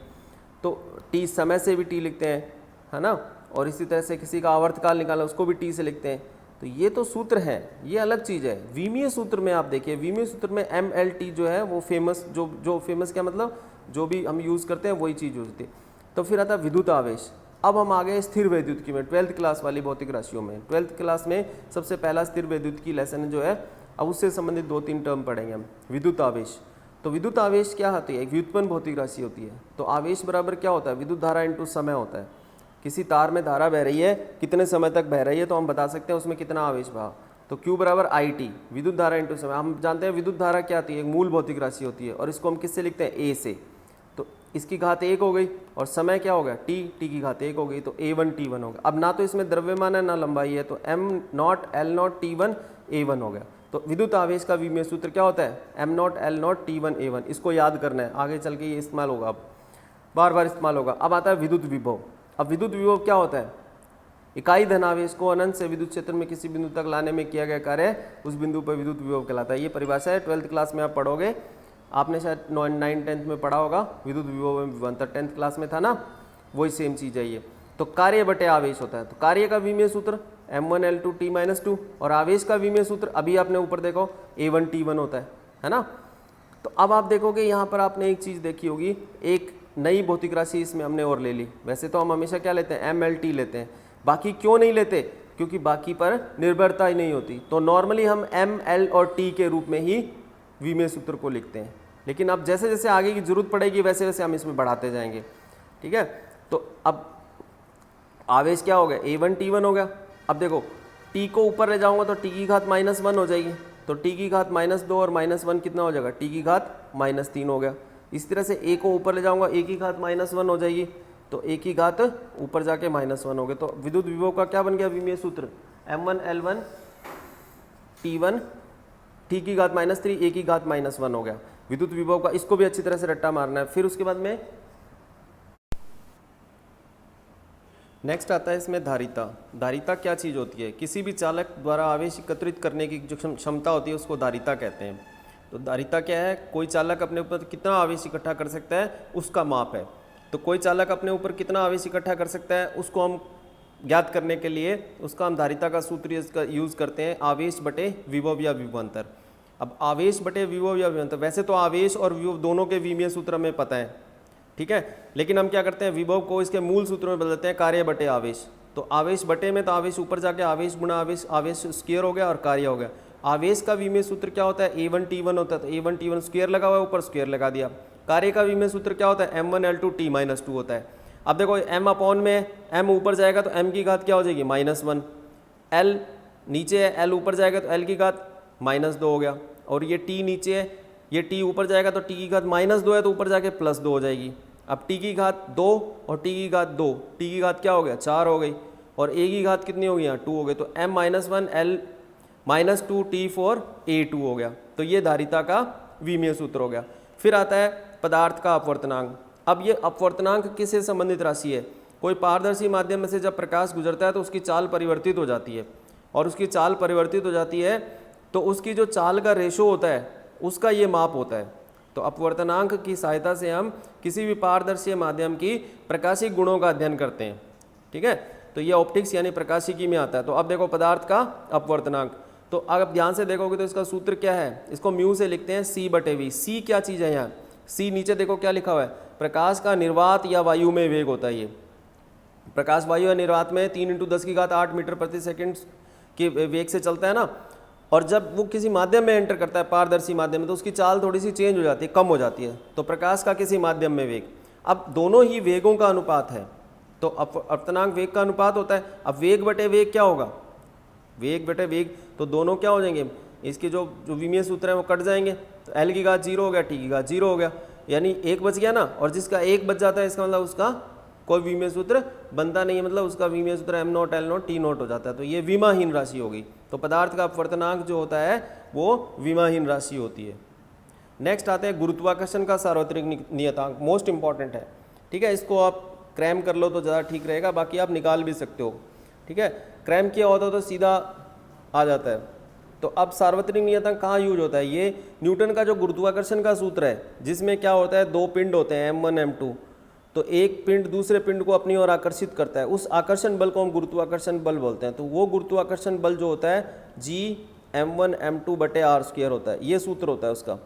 तो टी समय से भी टी लिखते हैं, है ना। और इसी तरह से किसी का आवर्तकाल निकालना उसको भी टी से लिखते हैं। तो ये तो सूत्र है, ये अलग चीज़ है। विमीय सूत्र में आप देखिए, विमीय सूत्र में MLT जो है वो फेमस, जो फेमस क्या मतलब जो भी हम यूज़ करते हैं वही चीज़ होती है। तो फिर आता है विद्युत आवेश। अब हम आ गए स्थिर वैद्युतिकी में, 12th क्लास वाली भौतिक राशियों में। 12th क्लास में सबसे पहला स्थिर वैद्युतिकी लेसन जो है, अब उससे संबंधित 2-3 टर्म पढ़ेंगे हम। विद्युत आवेश, तो विद्युत आवेश क्या होती है, एक व्युत्पन्न भौतिक राशि होती है। तो आवेश बराबर क्या होता है, विद्युत धारा इंटू समय होता है। किसी तार में धारा बह रही है, कितने समय तक बह रही है, तो हम बता सकते हैं उसमें कितना आवेश बहा। तो Q बराबर IT, विद्युत धारा इंटू समय। हम जानते हैं विद्युत धारा क्या आती है, एक मूल भौतिक राशि होती है, और इसको हम किससे लिखते हैं, A से। तो इसकी घात 1 हो गई, और समय क्या हो गया, T की घात 1 हो गई, तो A1 T1 हो गया। अब ना तो इसमें द्रव्यमान है ना लंबाई है, तो M0 L0 T1 A1 हो गया। तो विद्युत आवेश का विमीय सूत्र क्या होता है, M0 L0 T1 A1। इसको याद करना है, आगे चल के ये इस्तेमाल होगा, अब बार बार इस्तेमाल होगा। अब आता है विद्युत विभव। अब विद्युत विभव क्या होता है, इकाई धनावेश को अनंत से विद्युत क्षेत्र में किसी बिंदु तक लाने में किया गया कार्य उस बिंदु पर विद्युत विभव कहलाता है। ये परिभाषा है, 12th क्लास में आप पढ़ोगे। आपने शायद 9-10th में पढ़ा होगा विद्युत विभव में विभवांतर, 10th क्लास में था ना, वही सेम चीज़ है ये। तो कार्य बटे आवेश होता है। तो कार्य का विमीय सूत्र M1 L2 T-2, और आवेश का विमीय सूत्र अभी आपने ऊपर देखो A1 T1 होता है ना। तो अब आप देखोगे यहाँ पर आपने एक चीज़ देखी होगी, एक नई भौतिक राशि इसमें हमने और ले ली। वैसे तो हम हमेशा क्या लेते हैं, MLT लेते हैं। बाकी क्यों नहीं लेते, क्योंकि बाकी पर निर्भरता ही नहीं होती। तो नॉर्मली हम M, L और T के रूप में ही विमीय सूत्र को लिखते हैं, लेकिन अब जैसे जैसे आगे की जरूरत पड़ेगी वैसे वैसे हम इसमें बढ़ाते जाएंगे, ठीक है। तो अब आवेश क्या हो गया, A1 T1 हो गया। अब देखो T को ऊपर ले जाऊंगा तो T की घात -1 हो जाएगी, तो T की घात -2 और -1 कितना हो जाएगा, T की घात -3 हो गया। इस तरह से A को ऊपर ले जाऊंगा, A की घात -1 हो जाएगी, तो A की घात ऊपर जाके -1 हो गए। तो विद्युत विभव का क्या बन गया विमीय सूत्र, M1 L1 T1 T की घात -3 A की घात -1 हो गया विद्युत विभव का। इसको भी अच्छी तरह से रट्टा मारना है। फिर उसके बाद में नेक्स्ट आता है इसमें धारिता। धारिता क्या चीज़ होती है, किसी भी चालक द्वारा आवेश एकत्रित करने की जो क्षमता होती है उसको धारिता कहते हैं। तो धारिता क्या है, कोई चालक अपने ऊपर कितना आवेश इकट्ठा कर सकता है उसका माप है। तो कोई चालक अपने ऊपर कितना आवेश इकट्ठा कर सकता है उसको हम ज्ञात करने के लिए उसका हम धारिता का सूत्र यूज़ करते हैं, आवेश बटे विभव या विभवांतर। अब आवेश बटे विभव या विभवांतर, वैसे तो आवेश और विभव दोनों के विमीय सूत्र हमें पता है, ठीक है, लेकिन हम क्या करते हैं विभव को इसके मूल सूत्र में बदलते हैं, कार्य बटे आवेश। तो आवेश बटे में तो आवेश ऊपर जाके आवेश गुणा आवेश, आवेश स्क्वायर हो गया और कार्य हो गया। आवेश का विमीय सूत्र क्या होता है, A1 T1 होता है, तो A1 T1 स्क्वायर लगा हुआ है, ऊपर स्क्वायर लगा दिया। कार्य का विमीय सूत्र क्या होता है, M1 L2 T-2 होता है। अब देखो M अपॉन में M ऊपर जाएगा तो M की घात क्या हो जाएगी, -1। L नीचे है, L ऊपर जाएगा तो L की घात -2 हो गया। और ये T नीचे है, ये T ऊपर जाएगा तो T की घात -2 है, तो ऊपर जाके +2 हो जाएगी। अब T की घात 2 और T की घात 2, T की घात क्या हो गया, 4 हो गई, और A की घात कितनी हो गई, यहाँ 2 हो गई। तो M-1 L -2 T4 A2 हो गया। तो ये धारिता का विमीय सूत्र हो गया। फिर आता है पदार्थ का अपवर्तनांक। अब ये अपवर्तनांक किससे संबंधित राशि है, कोई पारदर्शी माध्यम में से जब प्रकाश गुजरता है तो उसकी चाल परिवर्तित हो जाती है, और उसकी चाल परिवर्तित हो जाती है तो उसकी जो चाल का रेशो होता है उसका ये माप होता है। तो अपवर्तनांक की सहायता से हम किसी भी पारदर्शी माध्यम की प्रकाशिक गुणों का अध्ययन करते हैं, ठीक है। तो ये ऑप्टिक्स यानी प्रकाशिकी में आता है। तो अब देखो पदार्थ का अपवर्तनांक, तो अगर ध्यान से देखोगे तो इसका सूत्र क्या है, इसको म्यू से लिखते हैं C/V। C क्या चीज़ है, यहाँ C नीचे देखो क्या लिखा हुआ है, प्रकाश का निर्वात या वायु में वेग होता है। ये प्रकाश वायु या निर्वात में 3 × 10⁸ मीटर प्रति सेकंड के वेग से चलता है ना, और जब वो किसी माध्यम में एंटर करता है पारदर्शी माध्यम में तो उसकी चाल थोड़ी सी चेंज हो जाती है, कम हो जाती है। तो प्रकाश का किसी माध्यम में वेग, अब दोनों ही वेगों का अनुपात है, तो अपवर्तनांक वेग का अनुपात होता है। अब वेग बटे वेग क्या होगा, वेग बटे वेग, तो दोनों क्या हो जाएंगे, इसके जो विमीय सूत्र है वो कट जाएंगे। तो L की घात 0 हो गया, T की घात 0 हो गया, यानी 1 बच गया ना, और जिसका 1 बच जाता है इसका मतलब उसका कोई विमीय सूत्र बनता नहीं है, मतलब उसका विमीय सूत्र M0 L0 T0 हो जाता है। तो ये विमाहीन राशि होगी। तो पदार्थ का अपवर्तनांक जो होता है वो विमाहीन राशि होती है। नेक्स्ट आते हैं गुरुत्वाकर्षण का सार्वत्रिक नियतांक, मोस्ट इंपॉर्टेंट है, ठीक है। इसको आप क्रैम कर लो तो ज़्यादा ठीक रहेगा, बाकी आप निकाल भी सकते हो, ठीक है। क्रैम किया होता तो सीधा आ जाता है। तो अब सार्वत्रिक नियतांक कहाँ यूज होता है? ये न्यूटन का जो गुरुत्वाकर्षण का सूत्र है, जिसमें क्या होता है, दो पिंड होते हैं m1 m2, तो एक पिंड दूसरे पिंड को अपनी ओर आकर्षित करता है, उस आकर्षण बल को हम गुरुत्वाकर्षण बल बोलते हैं। तो वो गुरुत्वाकर्षण बल जो होता है G m1 m2 बटे r² होता है, ये सूत्र होता है उसका।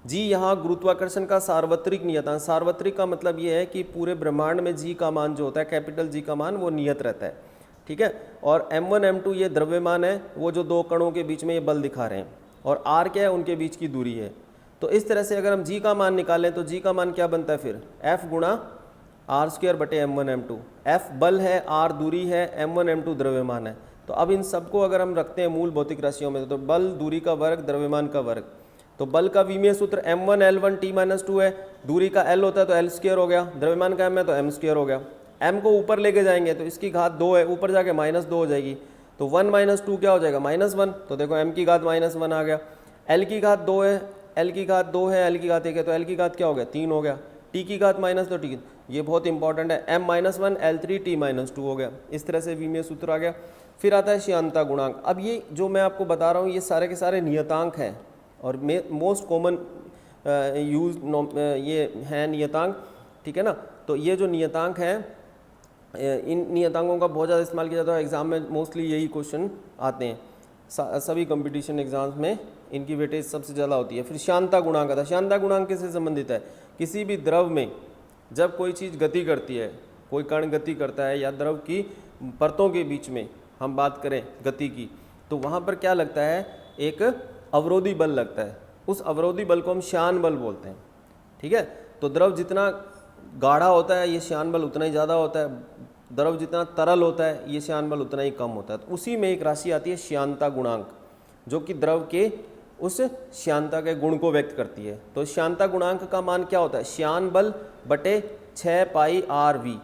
G यहाँ गुरुत्वाकर्षण का सार्वत्रिक नियतांक, सार्वत्रिक का मतलब ये है कि पूरे ब्रह्मांड में G का मान जो होता है, कैपिटल G का मान वो नियत रहता है, ठीक है। और m1 m2 ये द्रव्यमान है, वो जो दो कणों के बीच में ये बल दिखा रहे हैं, और r क्या है, उनके बीच की दूरी है। तो इस तरह से अगर हम G का मान निकालें तो G का मान क्या बनता है फिर, F गुणा r² बटे m1 m2। F बल है, r दूरी है, m1 m2 द्रव्यमान है। तो अब इन सबको अगर हम रखते हैं मूल भौतिक राशियों में, तो बल दूरी का वर्ग द्रव्यमान का वर्ग, तो बल का विमीय सूत्र m1 L1 t-2 है, दूरी का L होता है तो L² हो गया, द्रव्यमान का m है तो m² हो गया। m को ऊपर लेके जाएंगे तो इसकी घात 2 है, ऊपर जाके -2 हो जाएगी, तो 1 - 2 क्या हो जाएगा, -1। तो देखो m की घात -1 आ गया। L की घात 2 है, L की घात 2 है, L की घात 1 है, तो L की घात क्या हो गया, 3 हो गया। T की घात -2 T, ये बहुत इंपॉर्टेंट है, m-1 L3 t-2 हो गया। इस तरह से विमीय सूत्र आ गया। फिर आता है श्यानता गुणांक। अब ये जो मैं आपको बता रहा हूँ ये सारे के सारे नियतांक हैं, और मोस्ट कॉमन यूज ये हैं नियतांक, ठीक है ना। तो ये जो नियतांक हैं, इन नियतांकों का बहुत ज़्यादा इस्तेमाल किया जाता है एग्जाम में, मोस्टली यही क्वेश्चन आते हैं सभी कंपटीशन एग्जाम्स में, इनकी वेटेज सबसे ज़्यादा होती है। फिर श्यानता गुणांक आता है। श्यानता गुणांक किससे संबंधित है, किसी भी द्रव में जब कोई चीज़ गति करती है, कोई कण गति करता है या द्रव की परतों के बीच में हम बात करें गति की, तो वहाँ पर क्या लगता है, एक अवरोधी बल लगता है। उस अवरोधी बल को हम श्यान बल बोलते हैं, ठीक है। तो द्रव जितना गाढ़ा होता है ये श्यान बल उतना ही ज़्यादा होता है, द्रव जितना तरल होता है ये श्यान बल उतना ही कम होता है। तो उसी में एक राशि आती है श्यानता गुणांक, जो कि द्रव के उस श्यानता के गुण को व्यक्त करती है। तो श्यानता गुणांक का मान क्या होता है, श्यान बल बटे 6 पाई RV,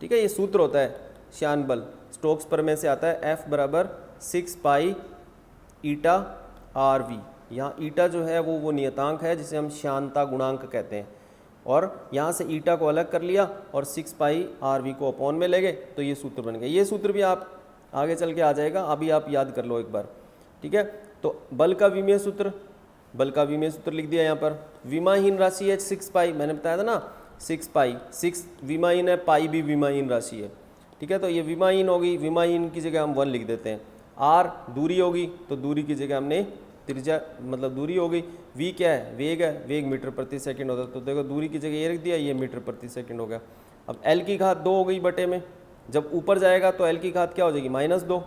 ठीक है। ये सूत्र होता है श्यान बल, स्टोक्स प्रमेय से आता है, F बराबर 6 पाई ईटा RV। यहाँ ईटा जो है वो नियतांक है जिसे हम श्यानता गुणांक कहते हैं, और यहाँ से ईटा को अलग कर लिया और 6 पाई RV को अपॉन में ले गए, तो ये सूत्र बन गया। ये सूत्र भी आप आगे चल के आ जाएगा, अभी आप याद कर लो एक बार, ठीक है। तो बल का विमीय सूत्र, बल का विमीय सूत्र लिख दिया यहाँ पर। विमाहीन राशि है 6 पाई, मैंने बताया था ना 6 पाई, 6 विमाहीन है, पाई भी विमाहीन राशि है, ठीक है। तो ये विमाहीन होगी, विमाहीन की जगह हम 1 लिख देते हैं। r दूरी होगी, तो दूरी की जगह हमने त्रिज्या मतलब दूरी हो गई। v क्या है, वेग है, वेग मीटर प्रति सेकंड होता है, तो देखो दूरी की जगह ये रख दिया, ये मीटर प्रति सेकंड हो गया। अब l की घात 2 हो गई बटे में, जब ऊपर जाएगा तो l की घात क्या हो जाएगी, -2,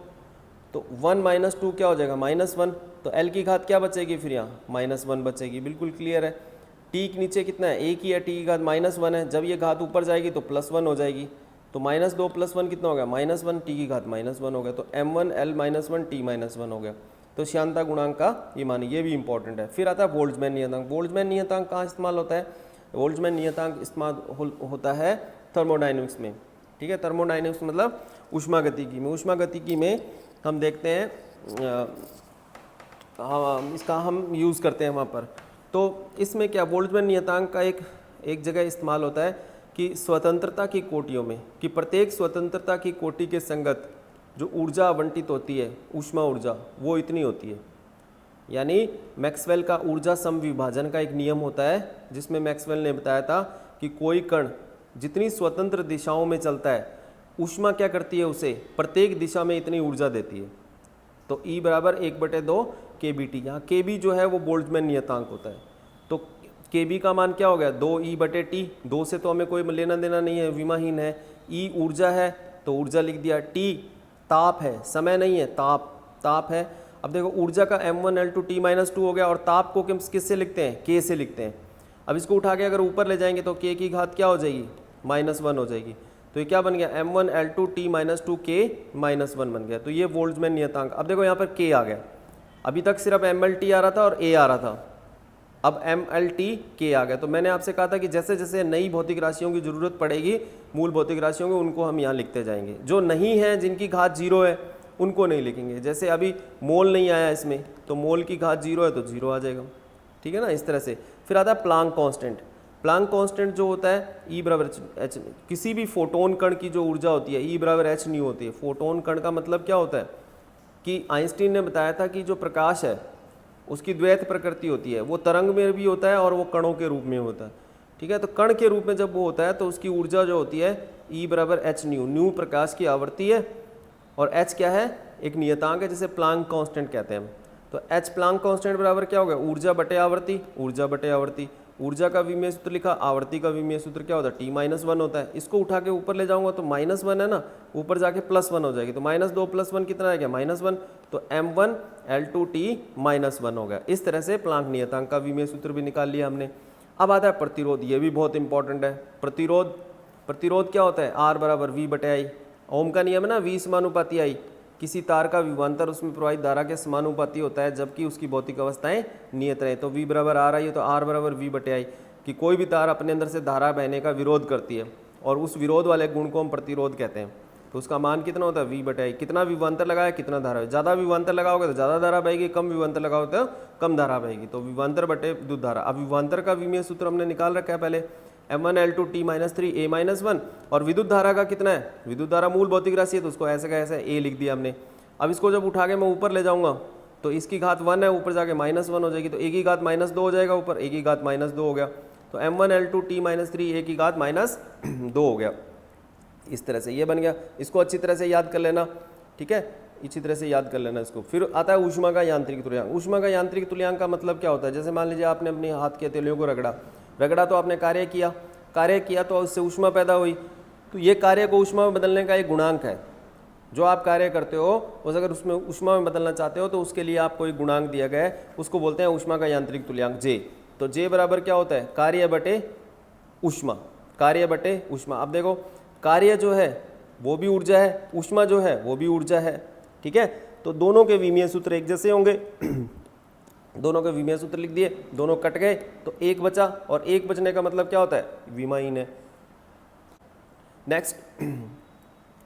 तो 1 - 2 क्या हो जाएगा, -1, तो l की घात क्या बचेगी फिर यहाँ, -1 बचेगी। बिल्कुल क्लियर है। t के नीचे कितना है, एक ही है, t की घात -1 है, जब ये घात ऊपर जाएगी तो +1 हो जाएगी, तो -2 + 1 कितना हो गया, -1, t की घात -1 हो गया, तो m1 L -1 t -1 हो गया। तो श्यानता गुणांक का ये मान, ये भी इंपॉर्टेंट है। फिर आता है बोल्ट्जमैन नियतांक। बोल्ट्जमैन नियतांक कहाँ इस्तेमाल होता है, बोल्ट्जमैन नियतांक इस्तेमाल होता है थर्मोडाइनमिक्स में, ठीक है। थर्मोडाइनमिक्स मतलब ऊष्मागतिकी में। ऊष्मागतिकी में हम देखते हैं इसका हम यूज़ करते हैं वहाँ पर। तो इसमें क्या, बोल्ट्जमैन नियतांक का एक जगह इस्तेमाल होता है कि स्वतंत्रता की कोटियों में, कि प्रत्येक स्वतंत्रता की कोटि के संगत जो ऊर्जा आवंटित होती है, ऊष्मा ऊर्जा, वो इतनी होती है। यानी मैक्सवेल का ऊर्जा समविभाजन का एक नियम होता है, जिसमें मैक्सवेल ने बताया था कि कोई कण जितनी स्वतंत्र दिशाओं में चलता है, ऊष्मा क्या करती है, उसे प्रत्येक दिशा में इतनी ऊर्जा देती है। तो E बराबर 1/2 kBt। यहाँ kB जो है वो बोल्ट्जमैन नियतांक होता है। तो kB का मान क्या हो गया, 2E/T। 2 से तो हमें कोई लेना देना नहीं है, विमाहीन है। E ऊर्जा है तो ऊर्जा लिख दिया, T ताप है, समय नहीं है, ताप है। अब देखो ऊर्जा का m1 L2 t-2 हो गया, और ताप को किससे लिखते हैं, k से लिखते हैं। अब इसको उठा के अगर ऊपर ले जाएंगे तो k की घात क्या हो जाएगी, -1 हो जाएगी। तो ये क्या बन गया, m1 L2 t-2 k -1 बन गया। तो ये बोल्ट्जमैन नियतांक। अब देखो यहाँ पर k आ गया, अभी तक सिर्फ mLT आ रहा था और a आ रहा था, अब mLT k आ गया। तो मैंने आपसे कहा था कि जैसे जैसे नई भौतिक राशियों की ज़रूरत पड़ेगी, मूल भौतिक राशियों की, उनको हम यहाँ लिखते जाएंगे। जो नहीं है, जिनकी घात 0 है, उनको नहीं लिखेंगे। जैसे अभी मोल नहीं आया इसमें, तो मोल की घात 0 है तो 0 आ जाएगा, ठीक है ना, इस तरह से। फिर आता है प्लांक कांस्टेंट। प्लांक कांस्टेंट जो होता है E बराबर h, किसी भी फोटोन कण की जो ऊर्जा होती है E बराबर h नहीं होती है। फोटोन कण का मतलब क्या होता है, कि आइंस्टीन ने बताया था कि जो प्रकाश है उसकी द्वैत प्रकृति होती है, वो तरंग में भी होता है और वो कणों के रूप में होता है। ठीक है, तो कण के रूप में जब वो होता है तो उसकी ऊर्जा जो होती है E बराबर एच न्यू, न्यू प्रकाश की आवृत्ति है और एच क्या है, एक नियतांक है जिसे प्लांक कांस्टेंट कहते हैं। तो एच प्लांक कांस्टेंट बराबर क्या हो गया, ऊर्जा बटे आवृत्ति, ऊर्जा बटे आवृत्ति। ऊर्जा का विमीय सूत्र लिखा, आवृत्ति का विमीय सूत्र क्या होता है, T-1 होता है। इसको उठा के ऊपर ले जाऊंगा तो -1 है ना, ऊपर जाके +1 हो जाएगी, तो -2 + 1 कितना है गया, -1, तो M1 L2T-1 हो गया। इस तरह से प्लांक नियतांक का विमीय सूत्र भी निकाल लिया हमने। अब आता है प्रतिरोध, ये भी बहुत इंपॉर्टेंट है। प्रतिरोध क्या होता है, R बराबर V बटे I, ओम का नियम है ना, V समानुपाती I। किसी तार का विभवांतर उसमें प्रवाहित धारा के समानुपाती होता है जबकि उसकी भौतिक अवस्थाएं नियत रहे, तो V बराबर R आई है, तो R बराबर V बटे I, कि कोई भी तार अपने अंदर से धारा बहने का विरोध करती है और उस विरोध वाले गुण को हम प्रतिरोध कहते हैं। तो उसका मान कितना होता है, V बटे I। कितना विभवांतर लगाया, कितना धारा, ज़्यादा विभवांतर लगाओगे तो ज़्यादा धारा बहेगी, कम विभवांतर लगाओगे तो कम धारा बहेगी, तो विभवांतर बटे विद्युत धारा। अब विभवांतर का विमीय सूत्र हमने निकाल रखा है पहले, M1 L2T-3 A-1, और विद्युत धारा का कितना है, विद्युत धारा मूल भौतिक राशि है तो उसको ऐसे का ऐसे A लिख दिया हमने। अब इसको जब उठा के मैं ऊपर ले जाऊंगा तो इसकी घात 1 है, ऊपर जाके -1 हो जाएगी, तो A की घात -2 हो जाएगा, ऊपर A की घात -2 हो गया, तो M1 L2T-3 A की घात -2 हो गया। इस तरह से ये बन गया। इसको अच्छी तरह से याद कर लेना, ठीक है, इसी तरह से याद कर लेना इसको। फिर आता है ऊष्मा का यांत्रिक तुल्यांक। ऊष्मा का यांत्रिक तुल्यांक का मतलब क्या होता है, जैसे मान लीजिए आपने अपने हाथ के हथेलियों को रगड़ा तो आपने कार्य किया तो उससे ऊष्मा पैदा हुई, तो ये कार्य को ऊष्मा में बदलने का एक गुणांक है। जो आप कार्य करते हो उस अगर उसमें ऊष्मा में बदलना चाहते हो तो उसके लिए आपको एक गुणांक दिया गया है, उसको बोलते हैं ऊष्मा का यांत्रिक तुल्यांक J। तो J बराबर क्या होता है, कार्य बटे ऊष्मा, कार्य बटे ऊष्मा। अब देखो, कार्य जो है वो भी ऊर्जा है, ऊष्मा जो है वो भी ऊर्जा है, ठीक है, तो दोनों के विमीय सूत्र एक जैसे होंगे। दोनों के विमीय सूत्र लिख दिए, दोनों कट गए तो एक बचा, और एक बचने का मतलब क्या होता है, विमाहीन है। नेक्स्ट,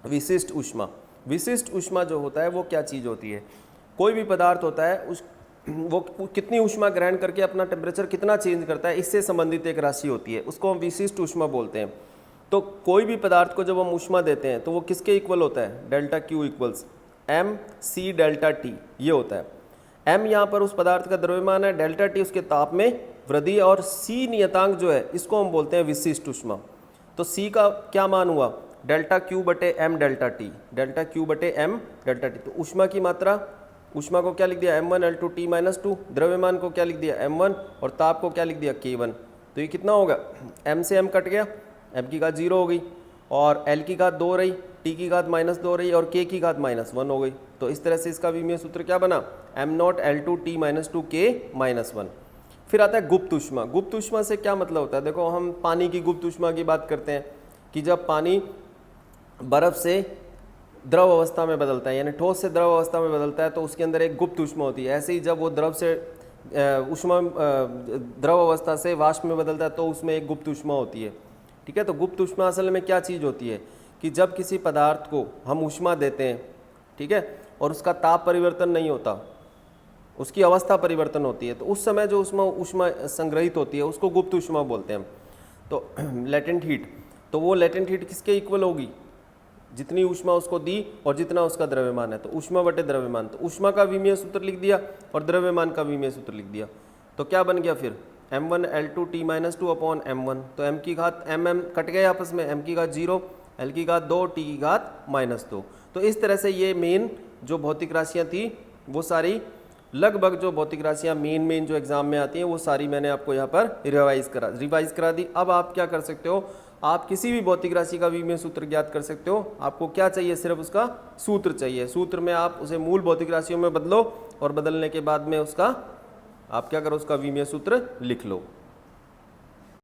विशिष्ट ऊष्मा। विशिष्ट ऊष्मा जो होता है वो क्या चीज़ होती है, कोई भी पदार्थ होता है वो कितनी ऊष्मा ग्रहण करके अपना टेम्परेचर कितना चेंज करता है, इससे संबंधित एक राशि होती है, उसको हम विशिष्ट ऊष्मा बोलते हैं। तो कोई भी पदार्थ को जब हम ऊष्मा देते हैं तो वो किसके इक्वल होता है, delta Q equals MC delta T, ये होता है। M यहाँ पर उस पदार्थ का द्रव्यमान है, डेल्टा T उसके ताप में वृद्धि, और C नियतांक जो है इसको हम बोलते हैं विशिष्ट ऊष्मा। तो C का क्या मान हुआ, डेल्टा Q बटे M delta T, delta Q बटे M डेल्टा T। तो ऊष्मा की मात्रा, ऊष्मा को क्या लिख दिया, M1 L2T-2, द्रव्यमान को क्या लिख दिया M1, और ताप को क्या लिख दिया K1। तो ये कितना होगा, M से M कट गया, M की घात 0 हो गई, और L की घात 2 रही, T की घात -2 रही, और K की घात -1 हो गई। तो इस तरह से इसका विमीय सूत्र क्या बना, M0 L2T-2 K-1। फिर आता है गुप्त ऊष्मा। गुप्त ऊष्मा से क्या मतलब होता है, देखो हम पानी की गुप्त ऊष्मा की बात करते हैं कि जब पानी बर्फ से द्रव अवस्था में बदलता है, यानी ठोस से द्रव अवस्था में बदलता है, तो उसके अंदर एक गुप्त ऊष्मा होती है। ऐसे ही जब वो द्रव से द्रव अवस्था से वाष्प में बदलता है तो उसमें एक गुप्त ऊष्मा होती है, ठीक है। तो गुप्त ऊष्मा असल में क्या चीज़ होती है कि जब किसी पदार्थ को हम ऊष्मा देते हैं, ठीक है, और उसका ताप परिवर्तन नहीं होता, उसकी अवस्था परिवर्तन होती है, तो उस समय जो ऊष्मा संग्रहित होती है उसको गुप्त ऊष्मा बोलते हैं हम। तो लेटेंट हीट, तो वो लेटेंट हीट किसके इक्वल होगी, जितनी ऊष्मा उसको दी और जितना उसका द्रव्यमान है, तो ऊष्मा बटे द्रव्यमान। तो ऊष्मा का विमीय सूत्र लिख दिया और द्रव्यमान का विमीय सूत्र लिख दिया, तो क्या बन गया फिर M1 L2T-2 अपॉन M1। तो M की घात M कट गए आपस में, M की घात 0, L की घात 2, T की घात -2। तो इस तरह से ये मेन जो भौतिक राशियाँ थी वो सारी, लगभग जो भौतिक राशियाँ मेन जो एग्जाम में आती हैं वो सारी मैंने आपको यहाँ पर रिवाइज करा दी। अब आप क्या कर सकते हो, आप किसी भी भौतिक राशि का विमीय सूत्र ज्ञात कर सकते हो। आपको क्या चाहिए, सिर्फ उसका सूत्र चाहिए। सूत्र में आप उसे मूल भौतिक राशियों में बदलो और बदलने के बाद में उसका आप क्या करो, उसका विमीय सूत्र लिख लो।